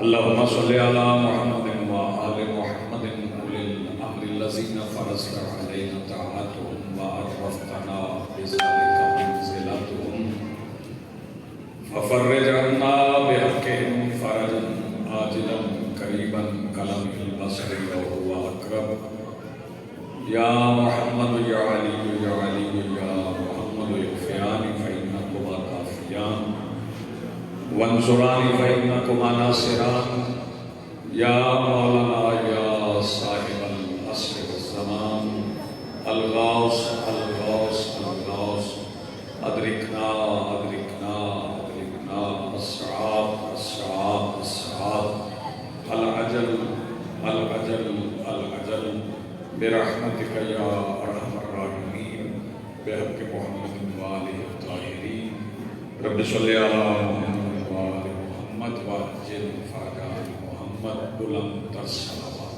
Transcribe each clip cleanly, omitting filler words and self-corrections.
اللهم صل على محمد وآل محمد أولي الأمر الذين فرضت علينا طاعتهم وعرفتنا بذلك منزلتهم ففرج عنا بحقهم فرجا عاجلا قريبا كلمح البصر وهو أقرب يا محمد يا علي يا علي يا محمد اغفراني فإنكما كافيان وانصراني فإنكما ناصران يا مولانا يا صاحب العصر والزمان الغوث الغوث الغوث أدركنا أدركنا أدركنا السعاد السعاد السعاد العجل العجل العجل برحمتك يا أرحم الراحمين بحق محمد وآله الطاهرين رب صل على محمد وآل محمد وعجل فرجان محمد بلند الصلوات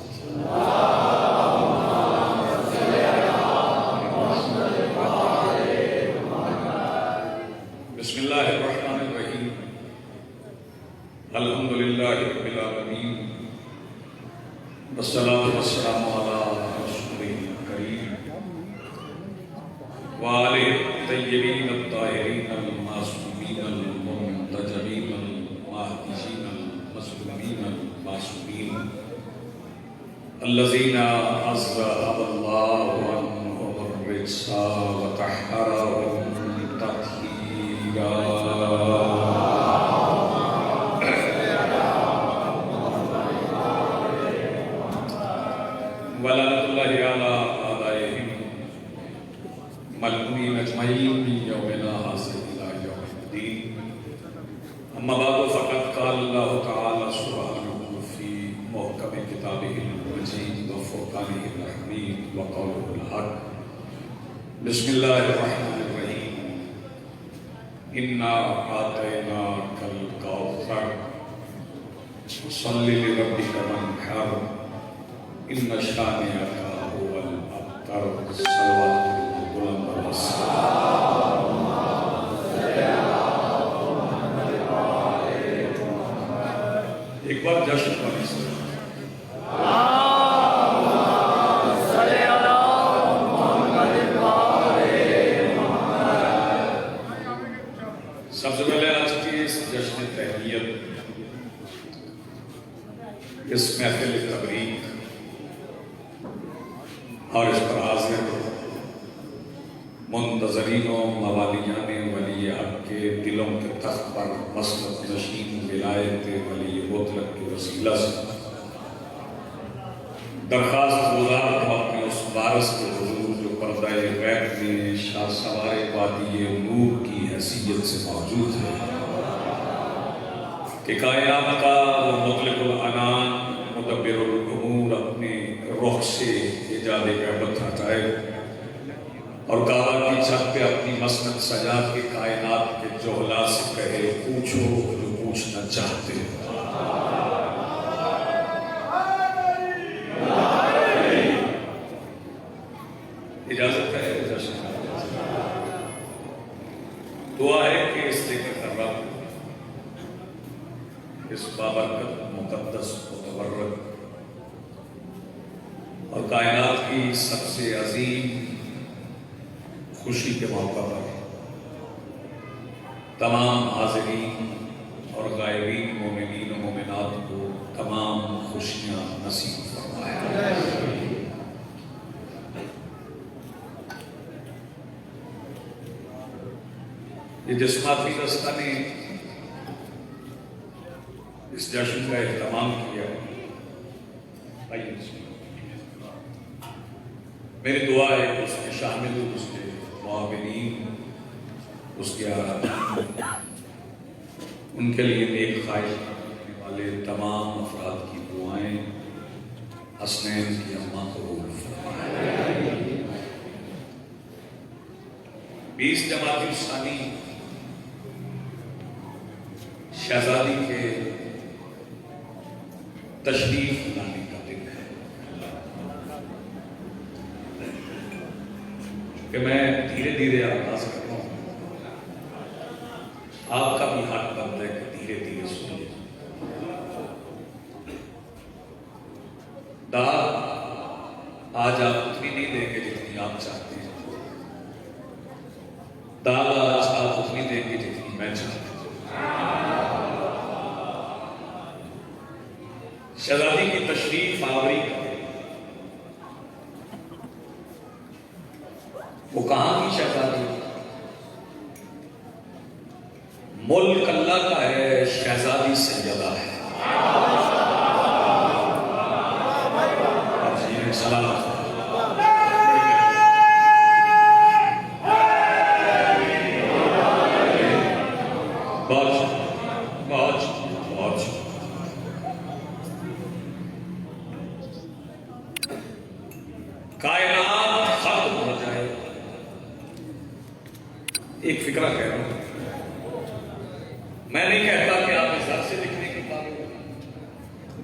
بسم الله الرحمن الرحيم الحمد لله رب العالمين والصلاة والسلام على رسوله الكريم وآله الطيبين الطاهرين المعصومين المنتجبين المهديين المظلومين المعصومين الذين أذهب الله عنهم الرجس وطهرهم تطهيرا ولعنة الله على أعدائهم ملعونين أجمعين من يومنا هذا إلى يوم الدين أما بعد فقد قال الله تعالى سبحانه في محكم كتابه المجيد وفرقانه الحميد وقوله الحق بسم الله الرحمن الرحيم إنا أعطيناك الكوثر فصل لربك وانحر إن شانئك هو الأبتر صلوات بلند والسلام ایک بار جشن پڑھیں سب سے پہلے آج کی اس جشن تحلیت اس محفل تبریک اور اس پر حاضر منتظرین و موالیان ولی حق کے دلوں کے تخت پر مسلط نشین ولایت ولی مطلق کے وسیلہ سے درخواست گزار ہوں اپنے اس وارث کے حضور جو پردہ غیب میں شاہ سوار وادی نور کی حیثیت سے موجود ہے کہ کائنات کا وہ مطلق العنان مدبر الامور اپنے رخ سے ایجاد غیبت ہٹائے اور کعبہ کی چھت پہ اپنی مسند سجا کے کائنات کے جوہلا سے کہے پوچھو جو پوچھنا چاہتے ہو اجازت ہے دعا ہے کہ اس ذکر کا رب اس بابرکت مقدس متبرک اور کائنات کی سب سے عظیم خوشی کے موقع پر تمام حاضرین اور غائبین مومنین و مومنات کو تمام خوشیاں نصیب فرمائے یہ جسماتی دستہ نے اس جشن کا اہتمام کیا میری دعا ہے کہ اس کے شامل اس کے معاونین اس کے ان کے لیے نیک خواہش رکھنے والے تمام افراد کی دعائیں حسنین کی اماں قبول فرمائے 20 جمادی الثانی شہزادی کے تشریف لانے کا دن ہے کہ میں دھیرے دھیرے آغاز کر رہا ہوں آپ کا بھی حق بنتا ہے کہ دھیرے دھیرے سنیے دال آج آپ اتنی نہیں دیں گے جتنی آپ چاہتے ہیں، دال آج آپ اتنی دیں گے جتنی میں چاہتا ہوں۔ شہزادی کی تشریف آوری وہ کہاں کی شہزادی؟ ملک اللہ کا ہے، شہزادی سیدہ ہے۔ سلام کائنات ختم ہو جائے، ایک فکرہ کہہ رہا ہوں، میں نہیں کہتا کہ آپ اس ذات سے لکھنے کی قابل ہیں،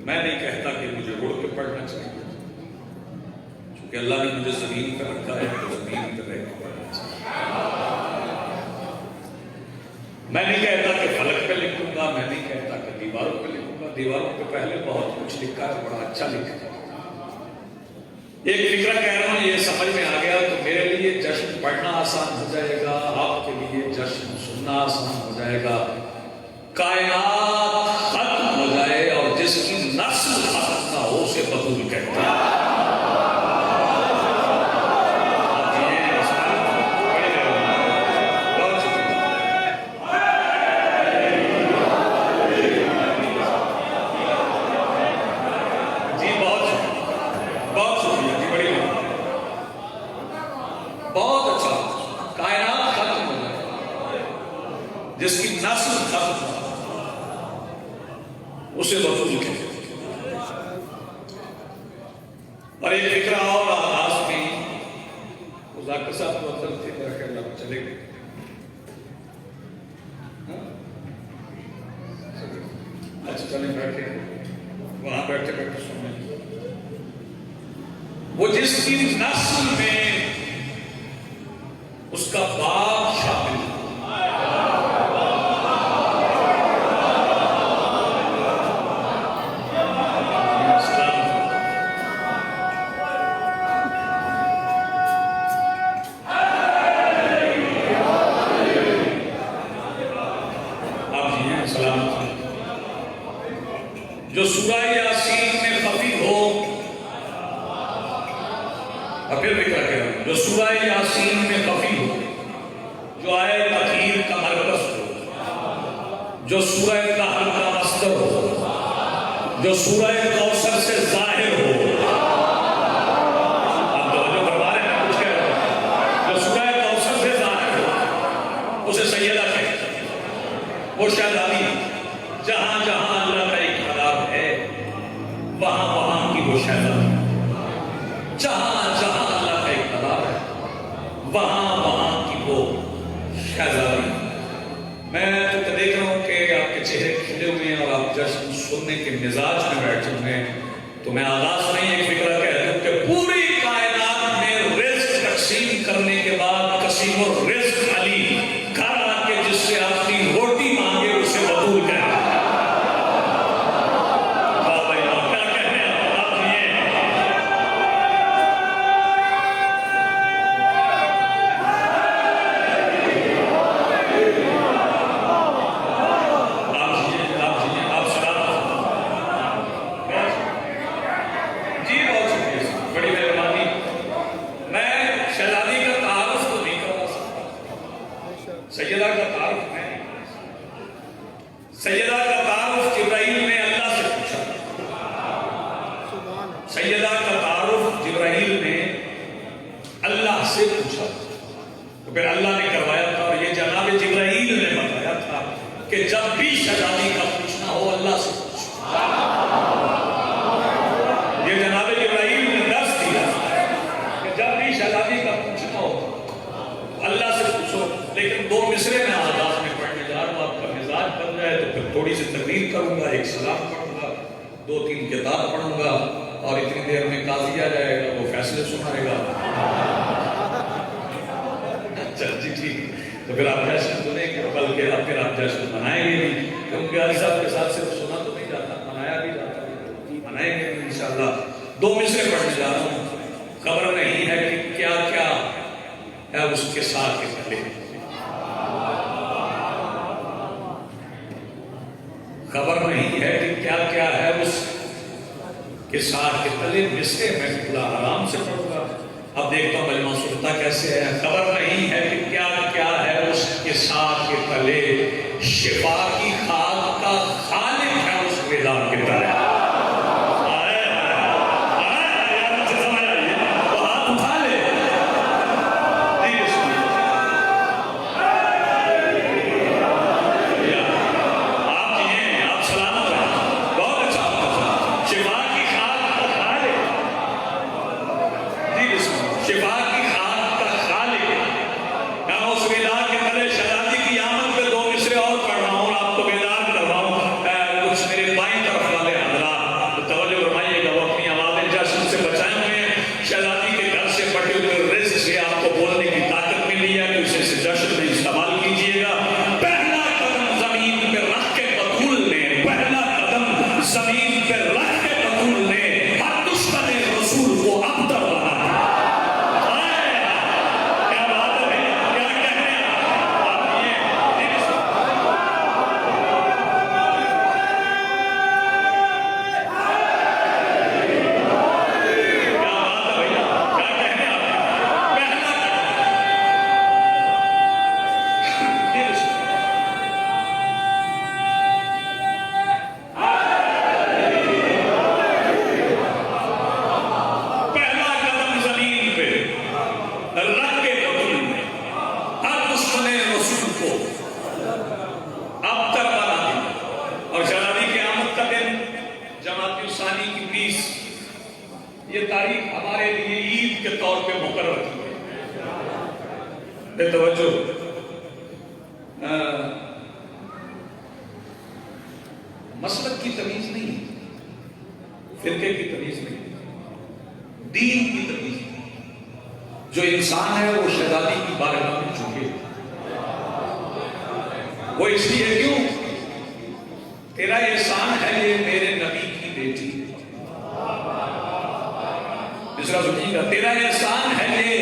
میں نہیں کہتا کہ مجھے اڑ کے پڑھنا چاہیے، چونکہ اللہ نے مجھے زمین پہ رکھا ہے تو زمین پہ رہ کے پڑھنا چاہیے۔ میں نہیں کہتا کہ فلک پہ لکھوں گا، میں نہیں کہتا کہ دیواروں پہ لکھوں گا، دیواروں پہ پہلے بہت کچھ لکھا ہے، بڑا اچھا لکھا ہے۔ ایک فکرہ کہہ رہا ہوں، یہ سمجھ میں آ گیا تو میرے لیے جشن پڑھنا آسان ہو جائے گا، آپ کے لیے جشن سننا آسان ہو جائے گا۔ کائنات ختم ہو جائے اور جس کی نسل ختم نہ ہو اسے بطول کہتے ہیں۔ جس کی نسل ختم اسے بطول کہتے ہیں۔ اور ایک فکرہ اور آغاز میں ذاکر صاحب کو افضل تھے، میرا خیال آپ چلے گئے، اچھا چلیں بیٹھے، وہاں بیٹھے بیٹھے سنیں۔ وہ جس کی نسل میں اس کا باپ شامل ہے، جو سورہ یاسین میں خفی ہو، اور پھر بھی کیا کہہ رہا ہوں، جو سورہ یاسین میں خفی ہو، جو آئے تطہیر کا مرکز ہو، جو سورہ کہف کا مصدر ہو، جو سورہ کوثر سے ظاہر ہو۔ آپ توجہ فرما رہے ہیں، کچھ کہہ رہا ہوں، جو سورہ کوثر سے ظاہر ہو اسے سیدہ کہتے ہیں، وہ شہزادی، جہاں جہاں اللہ کا اقتدار ہے وہاں وہاں کی وہ شہزادی، جہاں جہاں اللہ کا اقتدار ہے وہاں وہاں کی وہ شہزادی۔ میں تو دیکھ رہا ہوں کہ آپ کے چہرے کھلے ہوئے ہیں اور آپ جشن سننے کے مزاج میں بیٹھے ہوئے ہیں، تو میں آغاز نہیں ایک فکرہ کہہ دوں کہ پوری کائنات میں رزق تقسیم کرنے کے بعد قسیم الرزق علی گھر آ کے جس سے آپ کی روٹی مانگے اسے بطول کہتے ہیں۔ سیدہ کا تعارف میں، سیدہ کا تعارف جبرائیل نے اللہ سے پوچھا، سیدہ کا تعارف جبرائیل نے اللہ سے پوچھا، تو پھر اللہ نے کروایا تھا، اور یہ جناب جبرائیل نے بتایا تھا کہ جب بھی شہزادی کا پوچھنا ہو اللہ سے پوچھو۔ یہ جناب جبرائیل نے درس دیا کہ جب بھی شہزادی کا پوچھنا ہو اللہ سے پوچھو۔ لیکن دو مصرے میں آغاز میں پڑھنے جا رہا ہوں، آپ کا مزاج بن جائے تو پھر تھوڑی سی تقریر کروں گا، ایک سلام پڑھوں گا، 2-3 کتاب پڑھوں گا، اور اتنی دیر میں قاضی آ جائے گا، وہ فیصلے سنائے گا۔ چل جی ٹھیک، تو پھر آپ جشن سنیں گے، بلکہ اب پھر آپ جشن منائیں گے بھی، کیونکہ علی صاحب کے ساتھ صرف سنا تو نہیں جاتا، منایا بھی جاتا ہے، منائیں گے انشاءاللہ۔ دو مصرے پڑھنے جا رہا ہوں. خبر نہیں ہے کہ کیا کیا ہے اس کے ساتھ کے تلے. خبر نہیں ہے کہ کیا کیا ہے اس کے ساتھ کے تلے. مصرے میں بڑا آرام سے پڑھوں گا. اب دیکھتا ہوں مجمع سنتا کیسے ہے. خبر نہیں ہے کہ کیا کیا ہے اس کے ساتھ کے تلے. شفا کی خاک کا خالق ہے اس میدان کے تلے. یہ تاریخ ہمارے لیے عید کے طور پہ مقرر کی ہے. بے توجہ مسلک کی تمیز نہیں، فرقے کی تمیز نہیں، دین کی تمیز نہیں. جو انسان ہے وہ شہزادی کی بارگاہ میں جھکے. وہ اس لیے کیوں؟ تیرا احسان ہے یہ میرے نبی کی بیٹی. تیرا احسان ہے یہ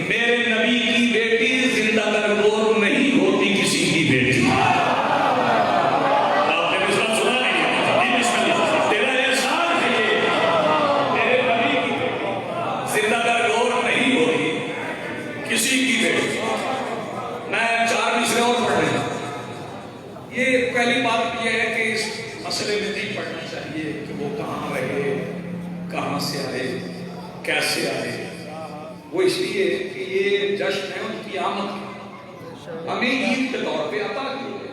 میرے نبی کی بیٹی. زندہ درگور نہیں ہوتی کسی کی بیٹی. آپ نے مصرع سنا نہیں؟ تیرا احسان ہے یہ میرے نبی کی بیٹی. زندہ درگور نہیں ہوتی کسی کی بیٹی. میں 4 مصرے اور پڑھ رہا ہوں. یہ پہلی بات یہ ہے کہ اس مسئلے میں نہیں پڑھنا چاہیے کہ وہ کہاں رہے، کہاں سے آئے، کیسے آئے. وہ اس لیے کہ یہ جشن ہے ان کی آمد، ہمیں عید کے طور پہ عطا کی ہے.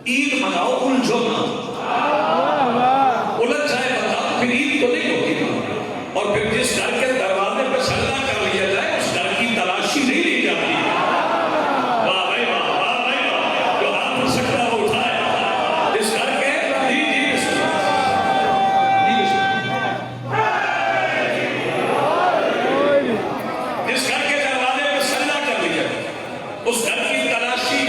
عید مناؤ، الجھو نہ. الجھ جائے بندہ پھر عید تو نہیں ہوتی نا. اور پھر جس گھر کے دروازے پہ سجدہ کر لیا جائے اس گھر کی تلاشی نہیں لی جاتی. واہ بھائی واہ، واہ بھائی واہ. جو ہاتھ پر سجدہ وہ اٹھائے اس گھر کے اس گھر کی تلاشی.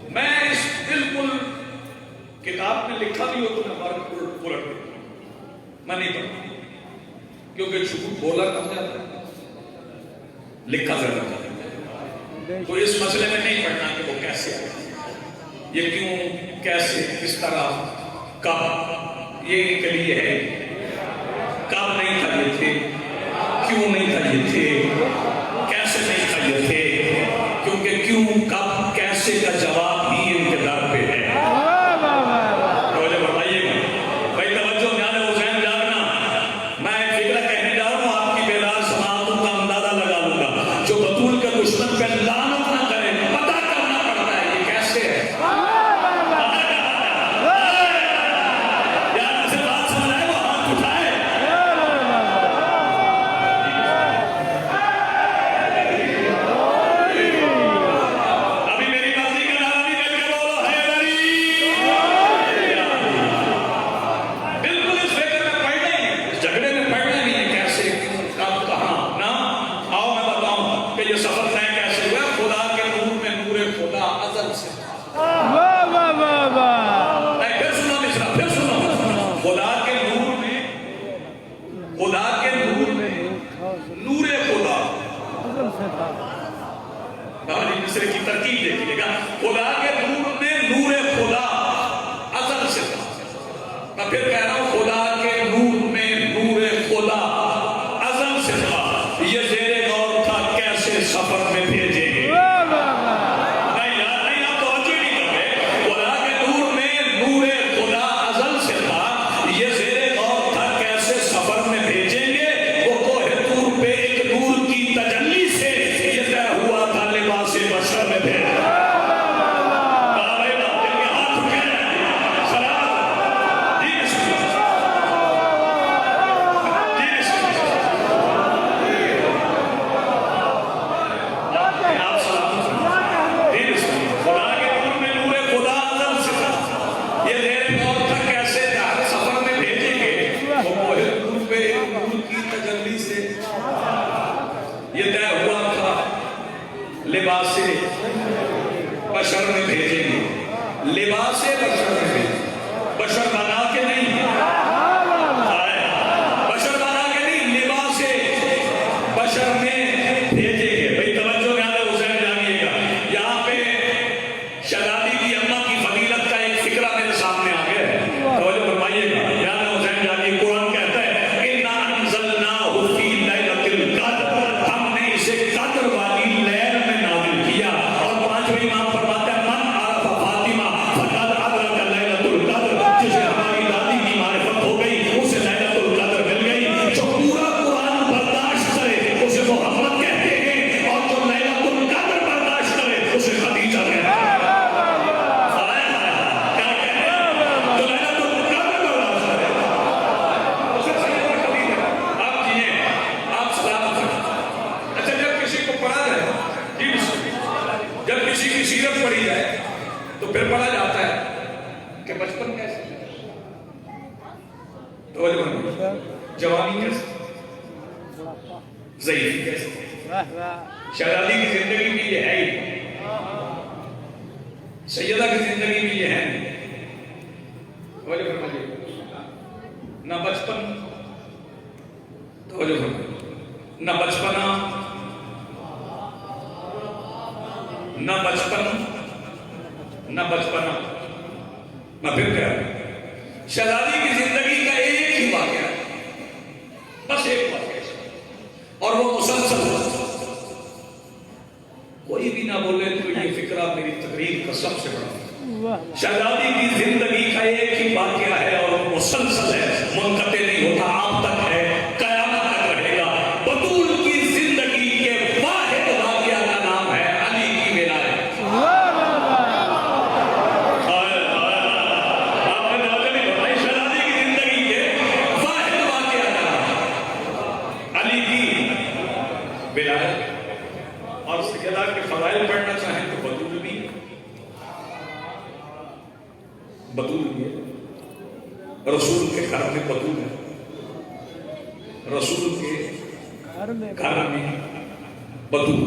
میں اس بالکل کتاب میں لکھا بھی ہو تو میں پلٹ میں نہیں پڑھتا کیونکہ جھوٹ بولا کم جاتا ہے، لکھا زیادہ جاتا ہے. تو اس مسئلے میں نہیں پڑھنا کہ وہ کیسے آیا، یہ کیوں، کیسے، کس طرح، کب یہ ان کے لیے ہے. کب نہیں تھا یہ تھے، کیوں نہیں تھا یہ تھے، کیسے نہیں تھا یہ تھے. کیونکہ کیوں، کب، کیسے کا جواب بھی ان کے در پہ ہے. توجہ بتائیے گا بھائی، توجہ میاں حسین جاگنا. میں ایک فکرہ کہنے جا رہا ہوں، آپ کی بیدار سماعتوں کا اندازہ لگا لوں گا. جو بطول کے دشمن پہ لعنت نہ کرے، پتہ کرنا پڑتا ہے یہ کیسے ہے. خدا کے نور میں نور خدا کہانی مصر کی ترکیب دیکھیے گا. خدا کے نور میں نور خدا ازل سے تھا. میں پھر کہہ رہا ہوں خدا کے نور میں نور خدا ازل سے تھا. یہ زیر غور تھا کیسے سفر میں بھیجے گے. لباس بشر میں بھیجیں گے. لباس بشر میں بھیجیں گے. بشر بنا کے نہیں, بشر بنا کے نہیں, لباس بشر میں بھیجیں گے. بھئی توجہ میں آدھے حسین جانیے گا. یہاں پہ شہزادی کی اماں کی فضیلت کا ایک فکرہ میرے سامنے آ گیا ہے. توجہ فرمائیے گا. یہاں پہ حسین جانیے. قرآن کہتا ہے اِنَّا أَنزَلْنَاهُ فِي لَيْلَةِ الْقَدْرِ. ہم نے اسے قدر والی لیل میں نازل کیا. اور پانچویں امام فرماتا ہے من عرف فاطمہ فقد ادرک لیلۃ القدر. جسے ہماری دادی کی معرفت ہو گئی اسے لیلۃ القدر مل گئی. جو پورا قرآن برداشت کرے اسے محمد کہتے ہیں, اور جو لیلۃ القدر برداشت کرے اسے خدیجہ کہتے ہیں. پڑھی جائے تو پھر پڑھا جاتا ہے کہ بچپن کیسے, جوانی کیسے, ضعیفی کیسے. شہزادی کی زندگی بھی یہ ہے ہی, سیدہ کی زندگی بھی یہ ہے. نہ بچپن, نہ بچپنا, نہ بچپن, نہ بچپنا. میں پھر کہہ رہا ہوں شہزادی کی زندگی کا ایک ہی واقعہ ہے, بس ایک واقعہ, اور وہ مسلسل. کوئی بھی نہ بولے تو یہ فکرہ میری تقریر کا سب سے بڑا. شہزادی کی زندگی کا ایک ہی واقعہ ہے اور وہ مسلسل ہے, منقطع نہیں ہوتا, آپ تک ہے, قیامت تک رہے گا. بطول کی زندگی کے واحد واقعہ کا نام ہے علی کی ولایت. اور سیدہ کے فضائل پڑھنا چاہیں تو بطول بھی ہے. رسول کے گھر میں بطول ہے, رسول کے گھر میں بطول.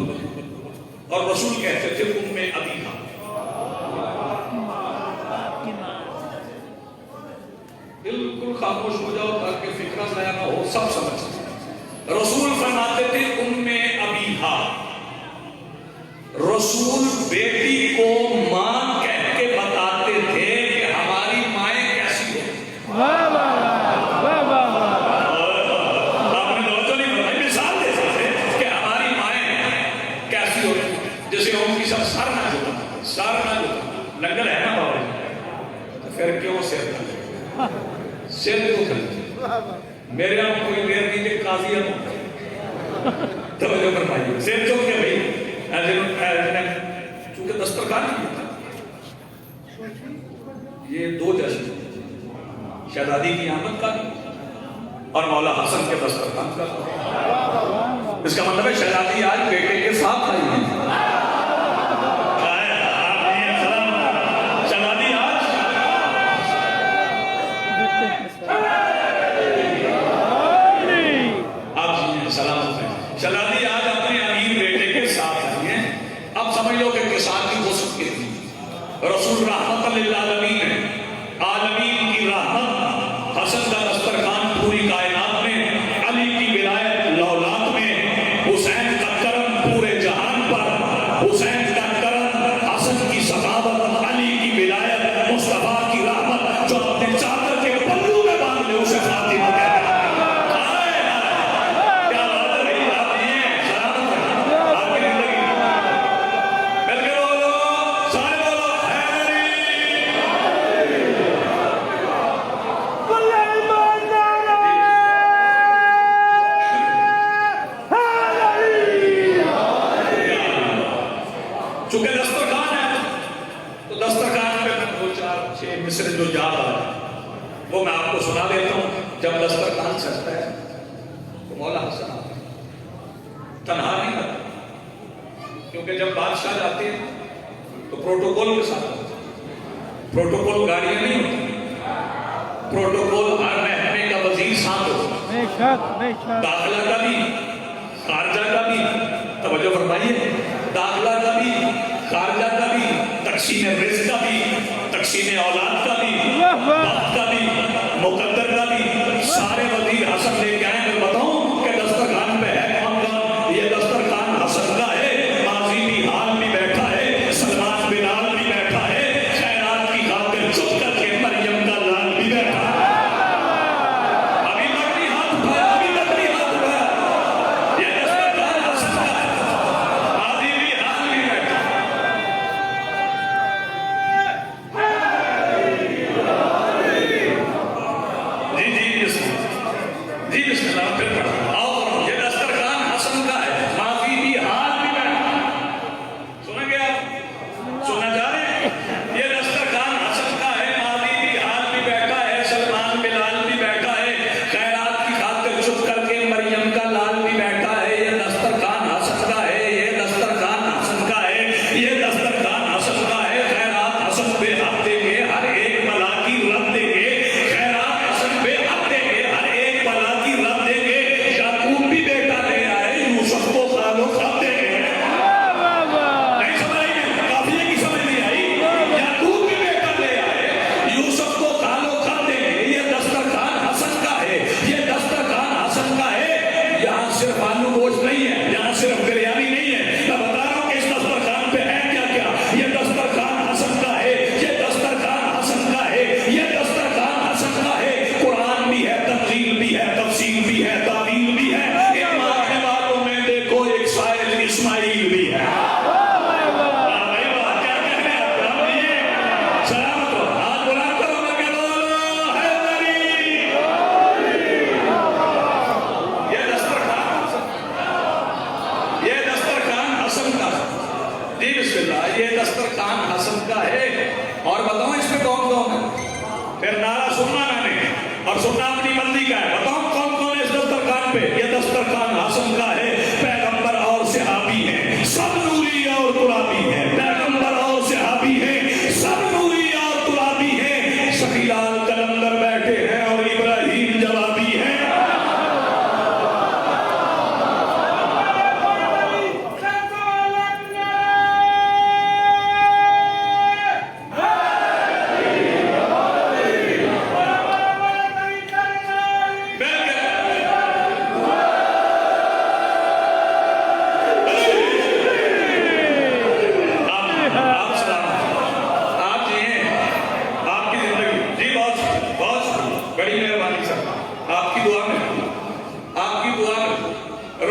اور رسول کہتے تھے ام ابیہا. بالکل خاموش ہو جاؤ تاکہ فکرہ ضائع نہ ہو, سب سمجھ. رسول فرماتے تھے ام ابیہا. رسول بیٹی کو ماں کہہ کے بتاتے تھے کہ ہماری مائیں کیسی ہو. آپ نے دوستوں نہیں بتائی, مثال دے سکتے کہ ہماری مائیں کیسی ہو. جیسے ان کی سب سر نہ جوتا, لنگر ہے نا بابا, تو پھر کیوں سر نہ سر کیوں کھلتے. میرے آپ کوئی دیر نہیں کہ قاضی ہے توجہ فرمائیے. سر چوک کے بھائی چونکہ دسترخوان نہیں ہوتا, یہ دو جشن, شہزادی کی آمد کا اور مولا حسن کے دسترخوان کا. اس کا مطلب ہے شہزادی آج بیٹے کے ساتھ آئی ہے. شہزادی آج سلام ہے. شہزادی آج اپنے امیر بیٹے کے ساتھ آئی ہیں. اب سمجھ لو کہ کسان کی ہو سکتی تھی. رسول رحمت للعالمین ہے, عالمین کی رحمت. حسن جب دسترخوان سجتا ہے تو مولا حسن آتا ہے، تنہا نہیں آتا، کیونکہ جب بادشاہ جاتے ہیں تو پروٹوکول کے ساتھ آتے ہیں، پروٹوکول گاڑیاں نہیں ہوتی، پروٹوکول ہر محکمے کا وزیر ساتھ ہوتا ہے، داخلہ کا بھی، خارجہ کا بھی، توجہ فرمائیے، داخلہ کا بھی، خارجہ کا بھی، تقسیم رزق کا بھی، تقسیم اولاد کا بھی، وقت کا بھی، مقدر کا بھی، سارے وزیر حسن لے کے آئے۔ میں بتاؤں کہ دسترخوان پہ ہے کون کون؟ یہ دسترخوان حسن کا ہے، ماضی بھی حال بھی بیٹھا ہے، سلمان بلال بھی بیٹھا ہے، خیرات کی خاطر چپ کر کے مریم کا لال بھی بیٹھا ہے۔ ابھی تک نہیں ہاتھ اٹھایا، ابھی تک نہیں ہاتھ اٹھایا، یہ دسترخوان حسن کا ہے، ماضی بھی حال بھی بیٹھا ہے۔ جی بسم اللہ، پھر پڑھا اور یہ دسترخوان حسن کا ہے، ماضی بھی حال بھی بیٹھا ہے۔ سنیں گے آپ؟ سننا جا رہے ہیں؟ یہ دسترخوان حسن کا ہے، ماضی بھی حال بھی بیٹھا ہے، سلمان بلال بھی بیٹھا ہے، خیرات کی خاطر چپ کر کے مریم کا لال بھی بیٹھا ہے۔ یہ دسترخوان حسن کا ہے، یہ دسترخوان حسن کا ہے، یہ دسترخوان حسن کا ہے، خیرات حسن پہ حق دیں گے، ہر ایک بلا کی رد دیں گے، خیرات حسن پہ حق دیں گے، ہر ایک بلا کی رد دیں گے۔ یعقوب بھی بیٹا لے آئے، یوسف کو خالو خط دیں گے۔ نہیں سمجھ آئی؟ قافیے کی سمجھ نہیں آئی؟ یعقوب بھی بیٹا لے آئے، یوسف کو خالو خط دیں گے۔ یہ دسترخوان حسن کا ہے، یہ دسترخوان حسن کا ہے۔ یہاں صرف آلو گوشت نہیں ہے، یہاں صرف بریانی نہیں ہے، میں بتا رہا ہوں کہ اس دسترخوان پہ ہے کیا کیا۔ یہ دسترخوان حسن کا ہے، یہ دسترخوان حسن کا ہے، یہ دسترخوان حسن کا ہے۔ قرآن بھی ہے، تنزیل بھی ہے، تفسیر بھی ہے، تعویل بھی ہے۔ ان ماننے والوں میں دیکھو ایک سائل اسماعیل بھی ہے۔ واہ بھائی واہ، کیا کہہ رہے ہیں آپ؟ ہم یہ سلامت ہو، ہاتھ بلند کرو، میں کہ بولو حیدری۔ یہ دسترخوان حسن، یہ دسترخوان حسن کا ہے۔ جی بسم اللہ، یہ دسترخوان حسن کا ہے۔ اور بتاؤں اس میں کون کون ہے؟ پھر نعرہ سننا میں نے، اور سننا اپنی بندی کا ہے۔ بتاؤں کون کون ہے اس دسترخوان پہ؟ یہ دسترخوان حسن کا ہے۔ پیغمبر اور صحابی ہیں، سب نوری اور ترابی ہیں۔ پیغمبر اور صحابی ہیں، سب نوری اور ترابی ہیں۔ شکیلال قلندر بیٹھے ہیں اور ابراہیم جوابی ہیں۔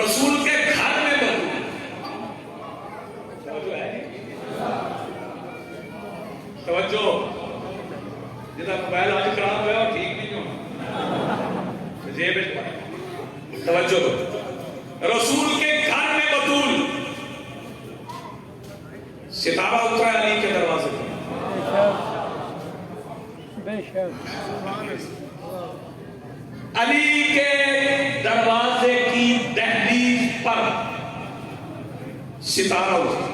رسول کے گھر میں بتوں، توجہ ہے؟ توجہ، جدہ موبائل آج خراب ہوا اور ٹھیک نہیں ہو جیب پڑا، توجہ دو۔ رسول کے گھر میں بطول، ستارہ اترا علی کے دروازے پر، علی کے دروازے کی دہلیز پر ستارہ اترا،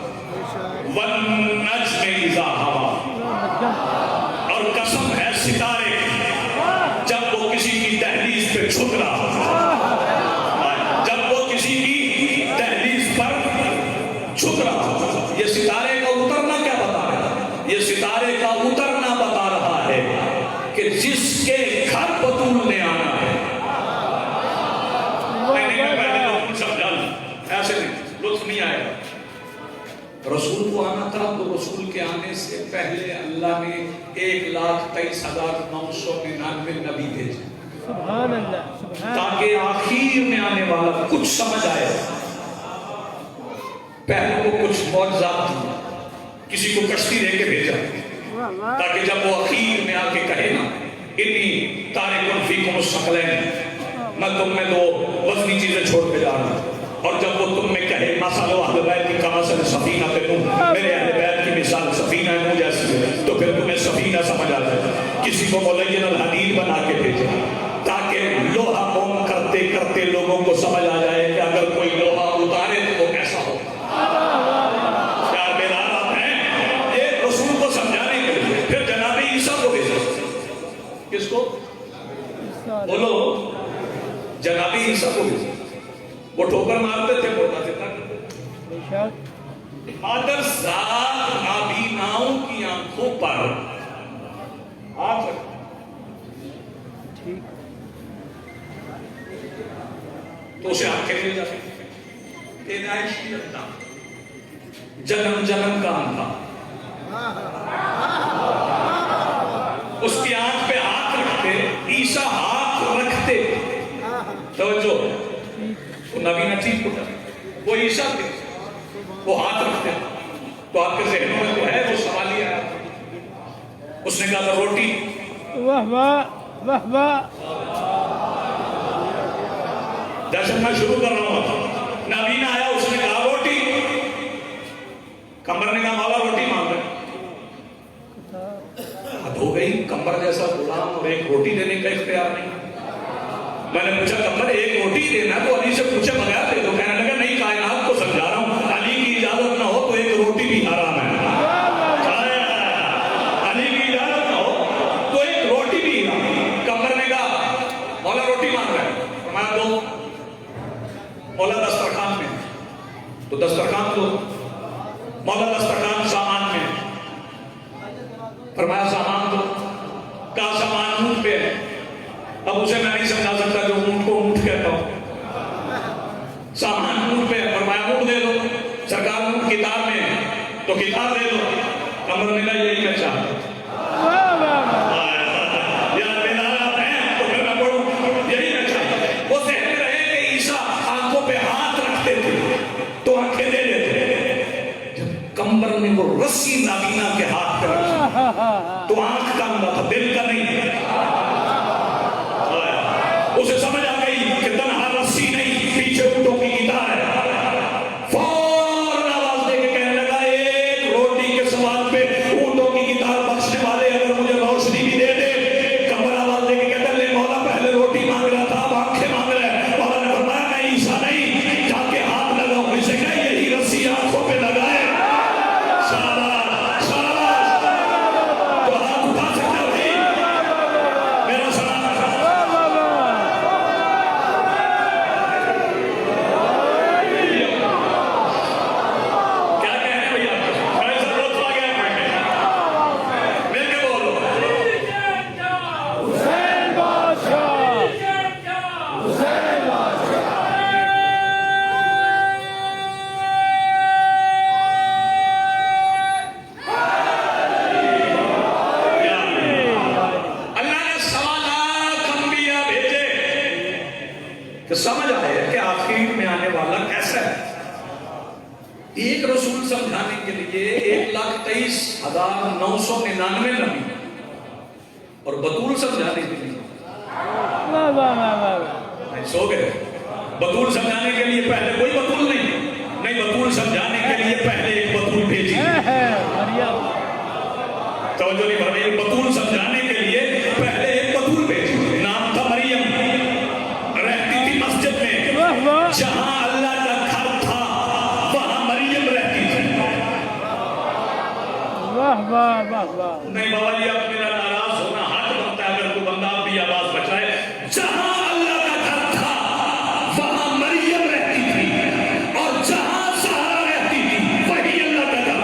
وَالنَّجْمِ إِذَا هَوَىٰ، اور قسم ہے ستارے کی جب وہ کسی کی دہلیز پہ جھک رہا، جب وہ کسی کی دہلیز پر جھک رہا۔ یہ ستارے کا اترنا کیا بتا رہا ہے؟ یہ ستارے کا اترنا بتا رہا ہے کہ جس کے گھر بطول نے آنا ہے۔ نہیں میں پہلے لوگ سمجھا لوں، ایسے نہیں، لطف نہیں آئے گا۔ رسول کو آنا تھا تو رسول کے آنے سے پہلے اللہ نے 1,23,999 نبی بھیجے، سبحان اللہ، سبحان تاکہ آخر میں آنے والا کچھ سمجھ آئے۔ پہلے کو کچھ معجزات دی، کسی کو کشتی دے کے بھیجا تاکہ جب وہ اخیر میں آ کے کہے نا انی تارکن فیکم الثقلین، میں تم میں دو وزنی چیزیں چھوڑ کے جا رہا ہوں، اور جب وہ تم میں کہے مثل اہل بیت کی کمثل سفینہ نوح، میرے اہل بیت کی مثال سفینہ نوح جیسی ہے، تو پھر تمہیں سفینہ سمجھ آ جائے۔ کسی کو ملین الحدید بنا کے بھیجا تاکہ کرتے لوگوں کو سمجھ آ جائے کہ اگر کوئی لوہا اتارے تو وہ کیسا ہو. کیا بیدار آپ ہیں؟ یہ رسول کو سمجھانے کے لیے. پھر جناب عیسیٰ کو بھیجا. کس کو؟ بولو. جناب عیسیٰ کو بھیجا. وہ ٹھوکر مارتے تھے, بولتا تھے مادر ذات نابیناؤں کی آنکھوں پر ہاتھ رکھ. تو اسے آنکھیں مل جاتی. پیدائشی اندھا, جنم جنم کا اندھا, اس کی آنکھ پہ ہاتھ رکھتے. عیسیٰ ہاتھ رکھتے. توجہ, وہ نبی نہ ٹھیک ہوتا, وہ عیسیٰ تھے, وہ ہاتھ رکھتے. تو آپ کے ذہنوں میں تو ہے وہ سوال ہی آیا. اس نے کہا تھا روٹی. واہ واہ واہ واہ. درشن میں شروع کر رہا ہوں. نبی نے آیا, اس نے کہا روٹی. کمبر نے کہا مولا روٹی مانگ رہے. حد ہو گئی, کمبر جیسا غلام اور ایک روٹی دینے کا اختیار نہیں. میں نے پوچھا کمبر ایک روٹی دینا تو علی سے پوچھے بغیر دے دو. کہنے لگا نہیں, کائنات کو سمجھا رہا ہوں, علی کی اجازت نہ ہو تو ایک روٹی بھی حرام ہے. علی کی اجازت نہ ہو تو ایک روٹی بھی حرام. کمبر نے کہا مولا روٹی مانگ رہا ہے. فرمایا دو. مولا دسترخوان میں, تو دسترخوان دو. مولا دسترخوان سامان میں. فرمایا سامان دو. کہا سامان اونٹ پہ ہے. اب اسے میں نہیں سمجھا سکتا جو اونٹ کو اونٹ کہتا ہوں. سامان اونٹ پہ ہے. فرمایا اونٹ دے دو. سرکار اونٹ کتاب میں ہے تو کتاب دے دو. کمر نے کہا یہی میں چاہتا ہوں. یار بیدار ہیں تو پھر میں پڑھوں یہی میں چاہتا ہوں. وہ ذہن میں رہے کہ عیسیٰ آنکھوں پہ ہاتھ رکھتے تھے تو آنکھیں دے دیتے. جب کمبر نے وہ رسی نابینا کے ہاتھ پہ رکھی تو آنکھ کا اندھا تھا, دل کا نہیں. اسے سمجھ آ گئی کہ تنہا رسی نہیں, پیچھے اونٹوں کی گٹار ہے. فوراً آواز دے کے کہنے لگا ایک روٹی کے سوال پہ اونٹوں کی گٹار بخشنے والے اگر مجھے روشنی بھی دے دے. کمبر آواز دے کے کہتا لے مولا پہلے روٹی مانگ رہا تھا, اب آنکھیں مانگ رہا ہے. مولا نے فرمایا میں عیسیٰ نہیں, جا کے ہاتھ لگاؤ. اسے کہا یہی رسی آنکھوں پہ لگائے. شاباش شاباش. تو ہاتھ اٹھا سکتے ہو بھائی میرا سلام. سمجھ آئے کہ آخر میں آنے والا کیسا ہے. ایک رسول سمجھانے کے لیے 1,23,999 نبی, اور بطول سمجھانے کے لیے سو گئے. بطول سمجھانے کے لیے پہلے کوئی بطول نہیں. بطول سمجھانے کے لیے پہلے ایک بطول بھیجی. توجہ نہیں فرمائی. بطول سمجھانے کے لیے پہلے ایک بطول بھیجی. نام تھا مریم. مسجد میں جہاں اللہ کا گھر تھا وہاں مریم رہتی تھی. واہ واہ واہ واہ. نہیں بابا جی اب میرا ناراض ہونا حق بنتا ہے اگر کوئی بندہ بھی آواز بچائے. جہاں اللہ کا گھر تھا وہاں مریم رہتی تھی, اور جہاں سہارا رہتی تھی وہی اللہ کا گھر.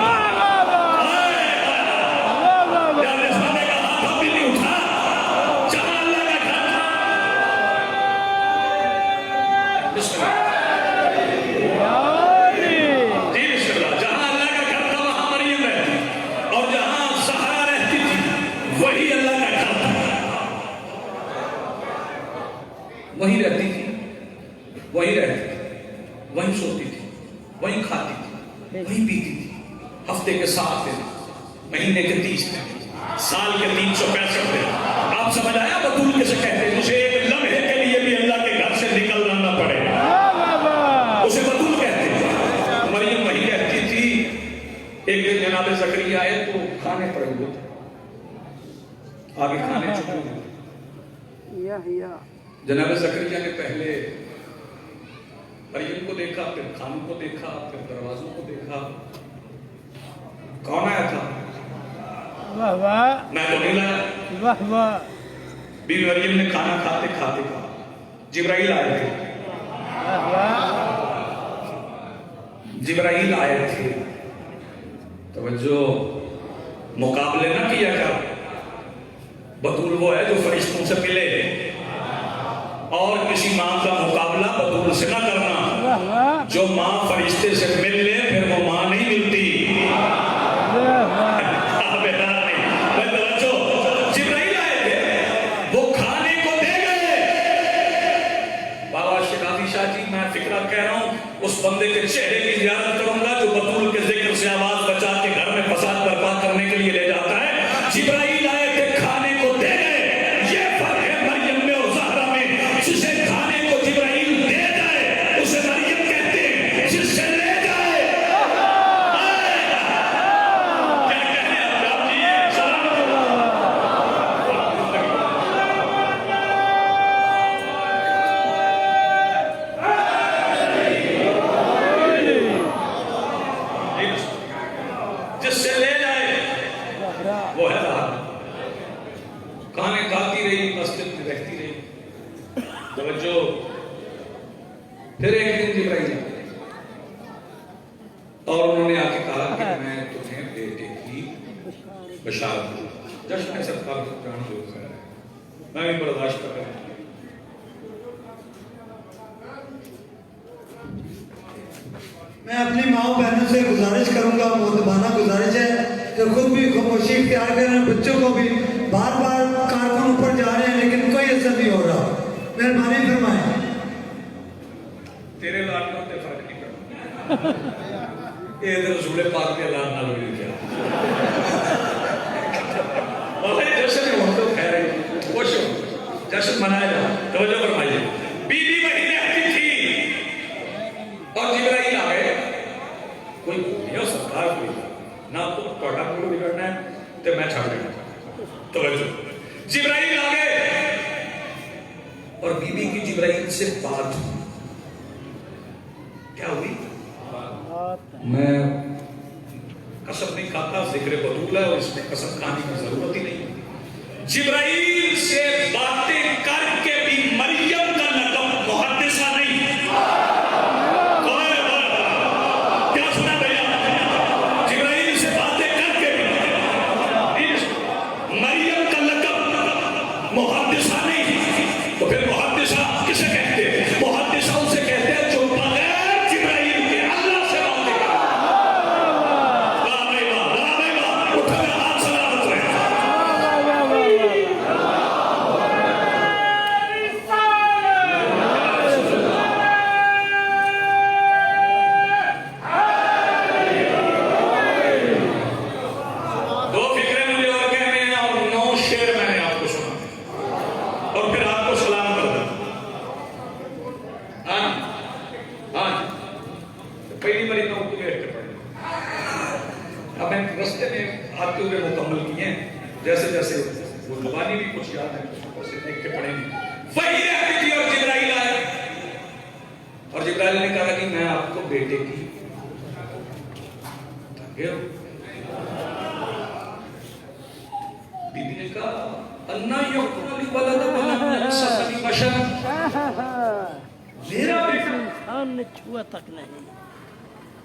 یار اس بندے کا ہاتھ بھی نہیں اٹھا. جہاں اللہ کا گھر تھا. بسم اللہ. جی بسم اللہ. جہاں اللہ کا گھر تھا وہاں مریم رہتی, اور جہاں سہارا رہتی تھی وہی اللہ کا گھر تھا. وہی رہتی تھی, وہی رہتی تھی, وہی سوتی تھی, وہی کھاتی تھی, وہی پیتی تھی. ہفتے کے 7 دن, مہینے کے 30 دن, سال کے 365 دن. آپ سمجھ آیا بطول کیسے کہتے ہیں؟ اسے ایک لمحے کے لیے بھی اللہ کے گھر سے نکلنا نہ پڑے, اسے بطول کہتے ہیں. مریم وہی رہتی تھی. ایک دن جناب زکریا آئے تو کھانے پڑے ہوئے تھے, آگے کھانے چکے ہوئے. جناب زکریا نے پہلے مریم کو دیکھا، پھر خانوں کو دیکھا، پھر دروازوں کو دیکھا. کون آیا تھا؟ واہ واہ میں تو نہیں لایا. واہ واہ بی بی مریم نے کھانا کھاتے کھاتے کہا جبرائیل آئے تھے. واہ واہ جبرائیل آئے تھے. توجہ، مقابلے نہ کیا کر. بطول وہ ہے جو فرشتوں سے ملے، اور کسی ماں کا مقابلہ بطول سے نہ کرنا. واہ واہ جو ماں فرشتے سے مل لے پھر وہ ماں نہیں ملتی. واہ واہ جبرائیل آئے تھے، وہ کھانے کو دے گئے. بابا شکافی شاہ جی، میں فکرہ کہہ رہا ہوں، اس بندے کے چہرے کی زیارت کروں گا جو بطول کے ذکر سے آواز بچا کے گھر میں فساد برپا کرنے کے لیے لے جاتا ہے. جبرائیل آئے تھے، کھانے کو دے گئے. یہ فرق ہے مریم میں اور زہرا میں. جسے کھانے کو جبرائیل دے جائے اسے مریم کہتے ہیں، جس سے لے جائے. کیا کہنے آپ جی؟ جس سے لے جائے وہ ہے راہ. کھانے کھاتی رہی، مسجد میں رہتی رہی. توجہ، پھر ایک دن جبرائیل آئے اور انہوں نے آ کے کہا کہ میں تمہیں بیٹے کی بشارت دوں. جشن صدقہ جان جو خیر ہے، میں بھی برداشت کر رہا ہوں. میں اپنی ماں بہنوں سے گزارش کروں گا، مؤدبانہ گزارش ہے کہ خود بھی خاموشی اختیار کریں. بچوں کو بھی بار بار کارکن اوپر جا رہے ہیں لیکن کوئی اثر نہیں ہو رہا. مہربانی فرمائیں. تیرے لانوں تے فرق نہیں پڑتا. یہ رسول پاک کے لان نہ لوگ کیا جشن ہے، ہم تو خیر ہے، خوش ہو، جشن منایا جا. توجہ فرمائیے. بی بی وہیں رہتی تھی اور جبرائیل آ گئے. کوئی نہیں سرکار کوئی نہ تو پڑھا کو بگڑنا ہے تو میں چھاڑ دیں. توجہ، جبرائیل آ گئے اور بی بی کی جبرائیل سے بات کیا ہوئی؟ میں قسم نہیں کھاتا، ذکر بطول ہے اور اس میں قسم کھانے کی ضرورت ہی نہیں. جبرائیل سے باتیں کر کے بھی مریم کا لقب محدثہ نہیں. کیا سنا بھیا؟ جبرائیل سے باتیں کر کے بھی مریم کا لقب محدثہ نہیں. تو پھر محدثہ کسے کہتے ہیں؟ محدثہ اسے کہتے ہیں جو بغیر جبرائیل کے اللہ سے باتیں کرتے. واہ بھائی واہ، واہ بھائی واہ، اٹھا کر ہاتھ سلامت رہے. دو فکریں مجھے اور کہنے ہیں اور 9 شعر میں نے آپ کو سنا اور پھر آپ کو سلام کر دیں. ہاں پہلی باری میں اردو میں پڑھیں. اب میں رستے میں آتے ہوئے مکمل کیے ہیں. جیسے جیسے وہ زبانی بھی کچھ یاد ہے اسے دیکھ کے پڑھیں گے. وہی رہتی تھی اور جبرائیل آئے اور جبرائیل نے کہا کہ میں آپ کو بیٹے کی بی بی نے کہا انا یقول لی ولد ولم یمسسنی بشر. میرا بیٹا انسان نے چھوا تک نہیں.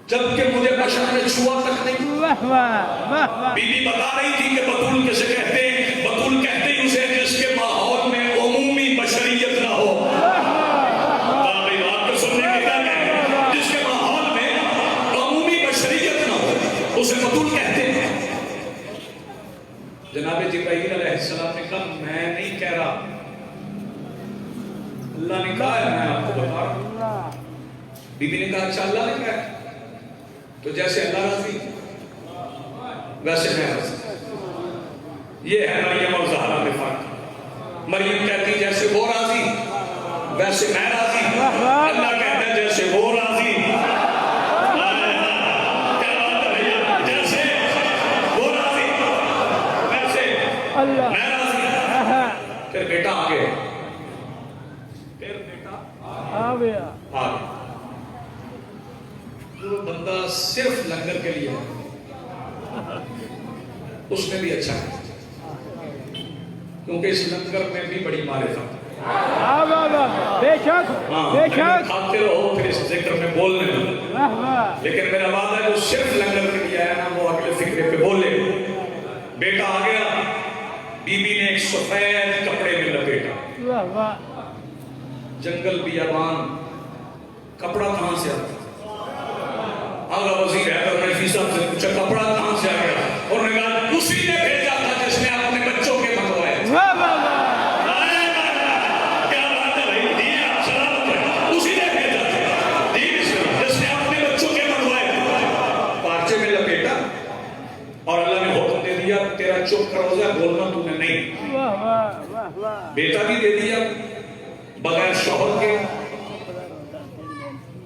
جبکہ مجھے بشر نے چھوا تک نہیں. واہ واہ واہ واہ بی بی بتا رہی تھی کہ بطول کسے کہتے ہیں. بطول کہتے ہیں اسے جس کے ماحول میں عمومی بشریت نہ ہو. بھائی بات تو سننے کے کیا کہیں؟ جس کے ماحول میں عمومی بشریت نہ ہو اسے بطول کہتے ہیں. جناب جبرائیل علیہ السلام نے کہا میں نہیں کہہ رہا، اللہ نے کہا ہے، میں آپ کو بتا رہا ہوں. بی بی نے کہا اچھا اللہ نے کہا تو جیسے اللہ راضی ویسے میں راضی. یہ ہے مریم اور زہرا میں فرق. مریم کہتی جیسے وہ راضی ویسے میں راضی. اللہ کہتا ہے جیسے وہ راضی. کیا بات ہے بھیا؟ جیسے وہ راضی ویسے اللہ میں راضی. پھر بیٹا آ گیا. پھر بیٹا آ گیا. آ گیا. جو بندہ صرف لنگر کے لیے ہے اس میں بھی اچھا ہے، کیونکہ اس لنگر میں بھی بڑی معرفت ہے۔ واہ واہ واہ، بے شک بے شک، کھاتے رہو پھر اس ذکر میں بولنے میں، واہ واہ، لیکن میرا وعدہ ہے جو صرف لنگر کے لیے آیا نا وہ اگلے فکرے پہ بولے۔ بیٹا آ گیا، بی بی نے ایک سفید کپڑے میں لپیٹا، واہ واہ، جنگل بیابان، کپڑا کہاں سے آتا؟ آغا وزیر حیدر نفیس صاحب سے پوچھا کپڑا کہاں سے آ گیا؟ اور نے کہا اسی نے بھیجا تھا جس نے اپنے بچوں کے منگوائے تھے۔ واہ واہ واہ، کیا بات ہے بھائی، دیا سلام ہے، اسی نے بھیجا تھا جس نے اپنے بچوں کے منگوائے تھے۔ پارچے میں لپیٹا اور اللہ نے حکم دے دیا تیرا چپ کا روزہ بولنا تو نے نہیں۔ واہ واہ واہ واہ، بیٹا بھی دے دیا بغیر شوہر کے،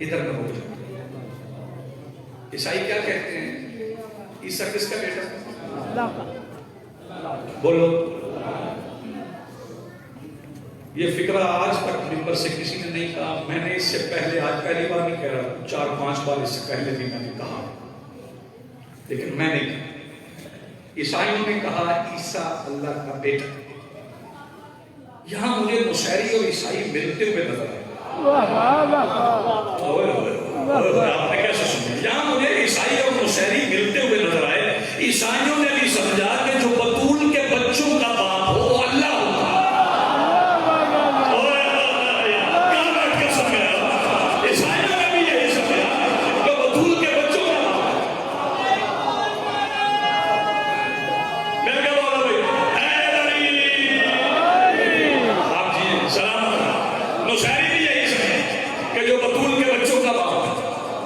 ادھر میں ہو جائے۔ عیسائی کیا کہتے ہیں؟ عیسیٰ کس کا بیٹا؟ اللہ کا، بولو۔ یہ فکرہ آج تک ممبر سے کسی نے نہیں کہا، میں نے اس سے پہلے، آج پہلی بار نہیں کہہ رہا، 4-5 بار اس سے پہلے بھی میں نے کہا، لیکن میں نہیں کہا۔ عیسائیوں نے کہا عیسیٰ اللہ کا بیٹا۔ یہاں مجھے نصیری اور عیسائی ملتے ہوئے نظر آئے۔ واہ واہ واہ، آپ نے کیسے سنا؟ یہاں مجھے عیسائی اور نصیری ملتے ہوئے نظر آئے۔ عیسائیوں نے بھی سمجھا کہ جو بطول کے بچوں کا باپ ہو وہ اللہ ہوتا ہے۔ کیا بیٹھ کے سن گئے ہو؟ عیسائیوں نے بھی یہی سمجھا کہ بطول کے بچوں کا باپ ہے۔ میں کیا بولا بھائی؟ آپ جی سلام۔ نصیری بھی یہی سمجھا کہ جو بطول کے بچوں کا باپ ہے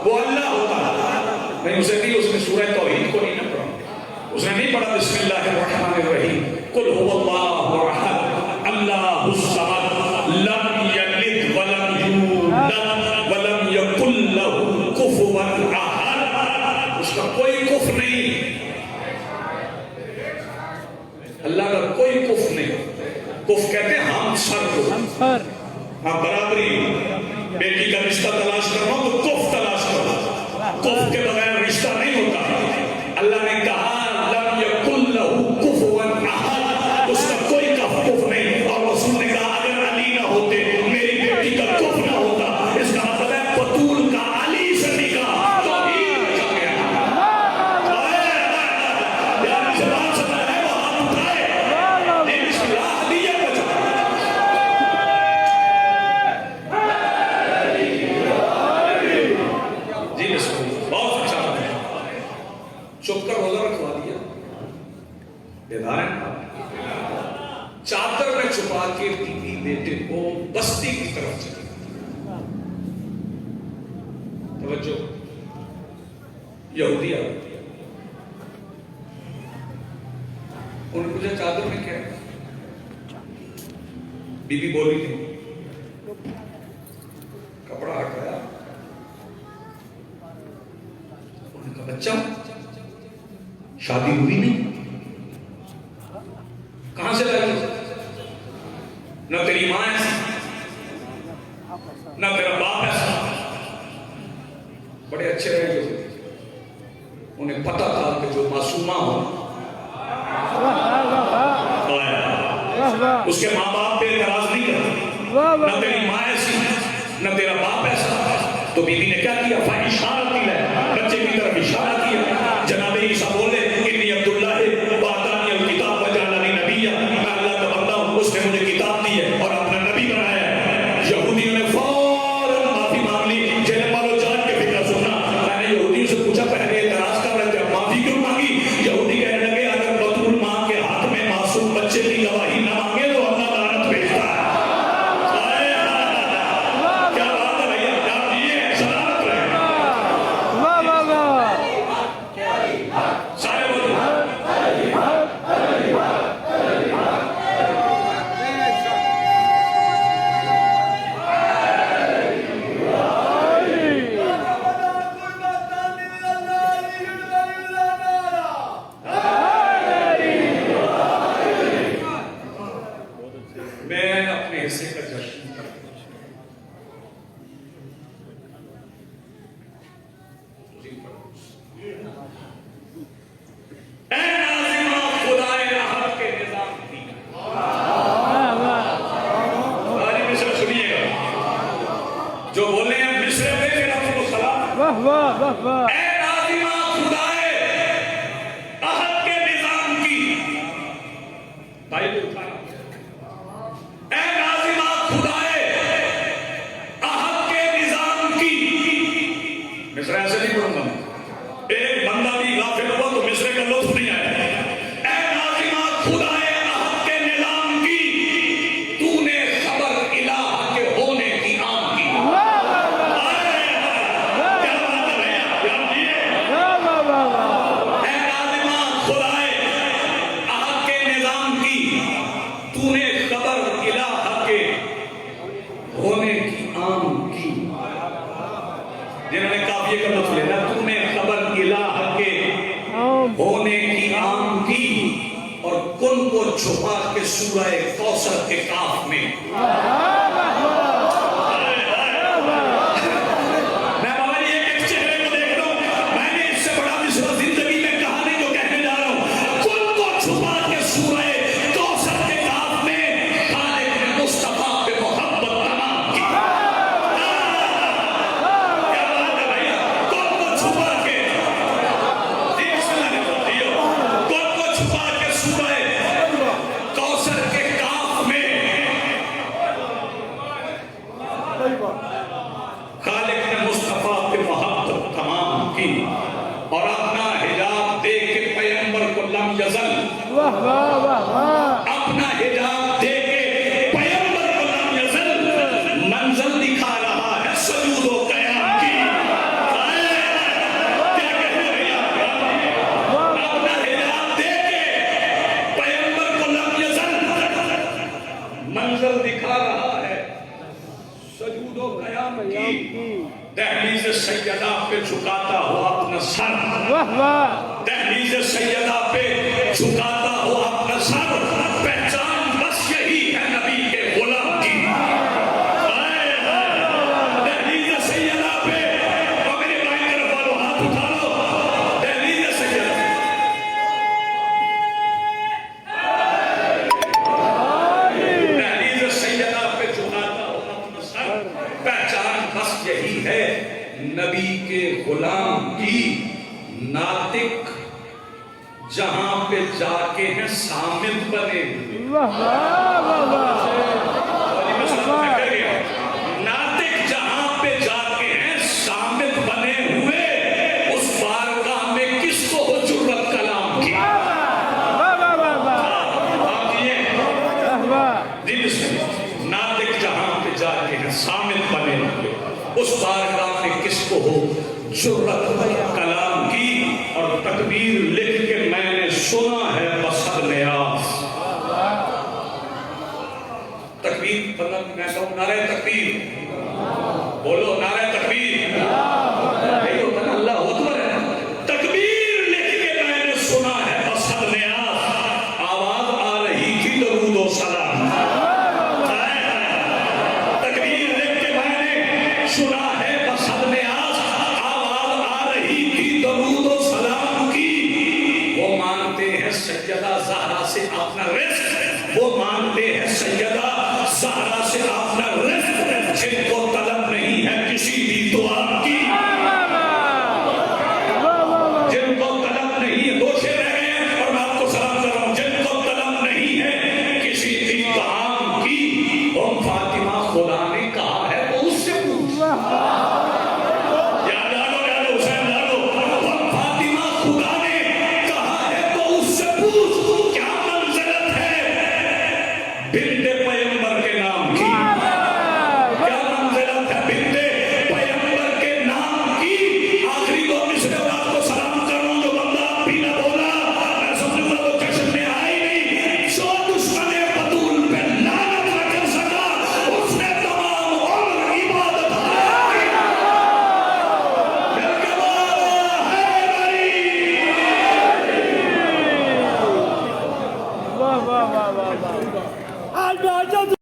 وہ اللہ ہوتا ہے۔ نہیں اسے نہیں، اس نے سورہ توحید کو نہیں نہ پڑھا، اس نے نہیں پڑھا بسم اللہ الرحمن الرحیم قل هو اللہ احد اللہ الصمد لم یلد ولم یولد ولم یکن له کفوا احد۔ اس کا کوئی کف نہیں، اللہ کا کوئی کف نہیں۔ کف کہتے ہیں ہم سر کو، سر، ہاں برابری۔ بیٹی کا رشتہ تلاش کرنا ہو تو کف تلاش کرو، کف کے بغیر رشتہ نہیں ہوتا۔ اللہ نے کہا لم یکن لہ کفوا احد، اس کا کوئی کف نہیں۔ اور رسول نے کہا اگر علی نہ ہوتے میری بیٹی کا کف نہ ہوتا، اس کا مطلب ہے بطول کا علی سے نکاح توحید کا گیا۔ یار زبان سنا ہے وہ ہاتھ اٹھائے، نہیں بسم اللہ دیے بچا۔ جی بسم اللہ، بہت اچھا ہے۔ چپ کر روزہ رکھوا دیا، بیدار ہیں۔ چادر میں چھپا کے بیوی بیٹے کو بستی کی طرف چلی۔ توجہ، یہودی آ گئی، انہوں نے پوچھا چادر میں کیا ہے؟ بی بی بولی تھی، کپڑا ہٹایا، انہوں نے کہا بچہ شادی ہوئی نہیں، کہاں سے لائی؟ نہ تیری ماں ایسی نہ تیرا باپ ایسا۔ بڑے اچھے رہے جو انہیں پتہ تھا کہ جو معصومہ ہو اس کے ماں باپ پہ اعتراض نہیں کرتے، نہ تیری ماں ایسی نہ تیرا باپ ایسا۔ تو بی بی نے کیا کیا؟ اشارت کی ہے، بچے کی طرف اشارہ کیا۔ جناب عیسیٰ بولے انی عبداللہ وآتانی الکتاب وجعلنی نبیا، میں اللہ کا بندہ ہوں، اس نے مجھے کتاب دی ہے اور اپنا نبی بنایا ہے۔ یہودیوں نے فوراً معافی مانگ لی، جنہیں مالو جان کے فکر سننا۔ میں نے یہودیوں سے پوچھا پہلے اعتراض کر رہے تھے، معافی کیوں مانگی؟ یہودی کہنے لگے اگر بطول ماں کے ہاتھ میں معصوم بچے کی گواہی نہ مانگے تو اللہ لعنت بھیجتا ہے۔ کیا بات ہے بھیا، آپ جیے سلامت رہے۔ جو بولے ہیں مصر پہ کہ رب کو سلام واہ واہ واہ واہ اے ناظمہ خدائے عہد کے نظام کی بھائی کو اٹھانا اے ناظمہ خدائے عہد کے نظام کی مصر ایسے نہیں پڑھوں گا ایک بندہ بھی غافل ہوا تو مصر کا لطف نہیں آیا اے ناظمہ خدائے عہد کے نظام کی تو نے خبر الہ کے ہونے کی عام کی اے ناظمہ خدائے عہد کے نظام کی تو نے خبر الہ کے ہونے کی عام کی جنہوں نے قافیے کا لطف لینا تو نے خبر الہ کے ہونے کی عام کی اور کن کو چھپا کے سورہ کوثر کے کاف میں میں بابا جی ایک چہرے کو دیکھ رہا ہوں میں نے اس سے بڑا مصرع زندگی میں کہا نہیں جو کہنے جا رہا ہوں کن کو چھپا کے سورہ کوثر کے کاف میں خالق نے مصطفیٰ پہ محبت تمام کی کیا بات ہے بھائی کن کو چھپا کے کن کو چھپا کے سورہ کوثر کے کاف میں خالق نے مصطفیٰ پہ محبت تمام کی اور اپنا حجاب دے کے پیغمبر کو لم یزل واہ واہ واہ واہ اپنا حجاب دے کے پیغمبر کو لم یزل منزل دکھا رہا ہے سجود و قیام کی کیا کہتے ہیں بھیا اپنا حجاب دے کے پیغمبر کو لم یزل منزل دکھا رہا ہے سجود و قیام کی دہلیز سیدہ پہ جھکاتا ہوا اپنا سر واہ واہ دہلیز سیدہ پہ جھکاتا ہوا اپنا سر پہچان بس یہی ہے نبی کے غلام کی دہلیز سیدہ پہ اور میرے بھائی طرف والو ہاتھ اٹھا لو دہلیز سیدہ دہلیز سیدہ پہ جھکاتا ہوا اپنا سر پہچان بس یہی ہے نبی کے غلام کی ناطق جہاں پہ جا کے ہیں سامت بنے ہوئے واہ واہ واہ واہ ناطق جہاں پہ جا کے ہیں سامت بنے ہوئے اس بارگاہ میں کس کو ہو جرت کلام کی واہ واہ واہ واہ آپ یہ واہ واہ دل سے ناطق جہاں پہ جا کے ہیں سامت بنے ہوئے اس بارگاہ میں کس کو ہو جرت کلام کی اور تکبیر لکھ کے میں نے سنا ہے بصد نیاز تکبیر میں کہوں نعرہ تکبیر بولو